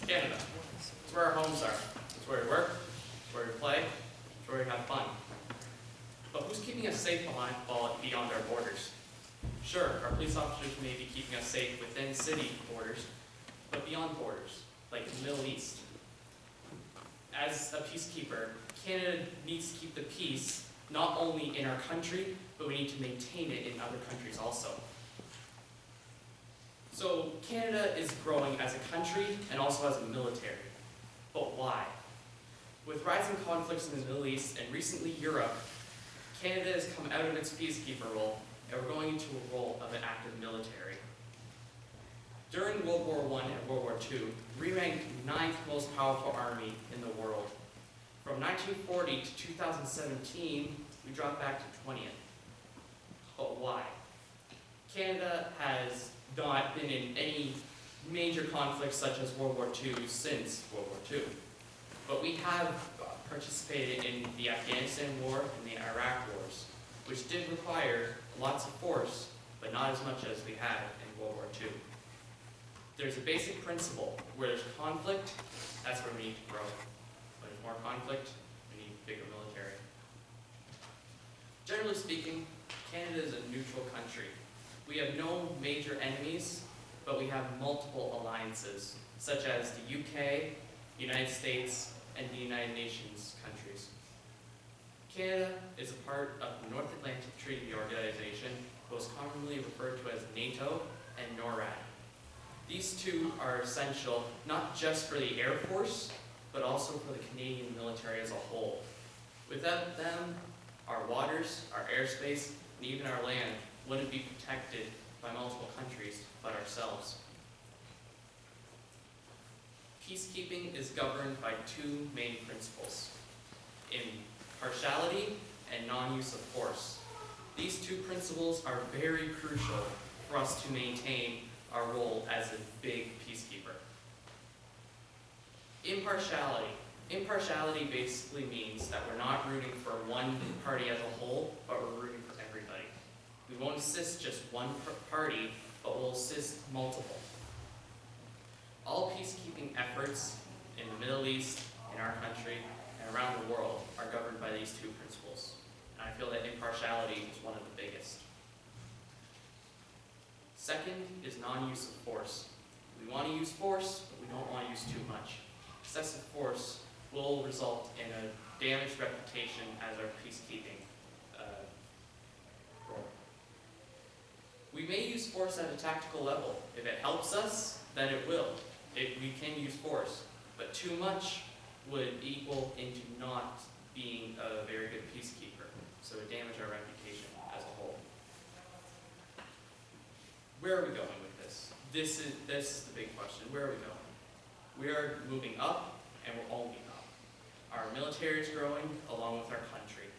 Canada. It's where our homes are. It's where we work, it's where we play, it's where we have fun. But who's keeping us safe beyond our borders? Sure, our police officers may be keeping us safe within city borders, but beyond borders, like in the Middle East. As a peacekeeper, Canada needs to keep the peace not only in our country, but we need to maintain it in other countries also. So Canada is growing as a country and also as a military. But why? With rising conflicts in the Middle East and recently Europe, Canada has come out of its peacekeeper role and we're going into a role of an active military. During World War I and World War II, we ranked 9th most powerful army in the world. From 1940 to 2017, we dropped back to 20th. But why? Canada has not been in any major conflicts such as World War II since World War II. But we have participated in the Afghanistan War and the Iraq Wars, which did require lots of force, but not as much as we had in World War II. There's a basic principle: where there's conflict, that's where we need to grow. When there's more conflict, we need bigger military. Generally speaking, Canada is a neutral country. We have no major enemies, but we have multiple alliances, such as the UK, United States, and the United Nations countries. Canada is a part of the North Atlantic Treaty Organization, most commonly referred to as NATO and NORAD. These two are essential not just for the Air Force, but also for the Canadian military as a whole. Without them, our waters, our airspace, and even our land wouldn't be protected by multiple countries but ourselves. Peacekeeping is governed by two main principles: impartiality and non-use of force. These two principles are very crucial for us to maintain our role as a big peacekeeper. Impartiality. Impartiality basically means that we're not rooting for one party as a whole, but we're rooting for everybody. We won't assist just one party, but we'll assist multiple. All peacekeeping efforts in the Middle East, in our country, and around the world are governed by these two principles. And I feel that impartiality is one of the biggest. Second is non-use of force. We want to use force, but we don't want to use too much. Excessive force will result in a damaged reputation as our peacekeeping role. We may use force at a tactical level. If it helps us, then it will. We can use force, but too much would equal into not being a very good peacekeeper, so it would damage our reputation as a whole. Where are we going with this? This is the big question. Where are we going? We are moving up, and we're only up. Our military is growing along with our country.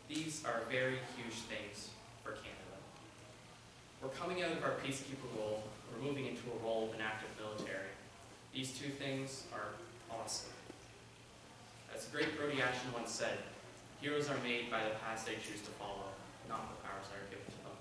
These are very huge things for Canada. We're coming out of our peacekeeper role. We're moving into a role of an active military. These two things are awesome. As the great Brody Ashton once said, heroes are made by the paths they choose to follow, not the powers that are given to them.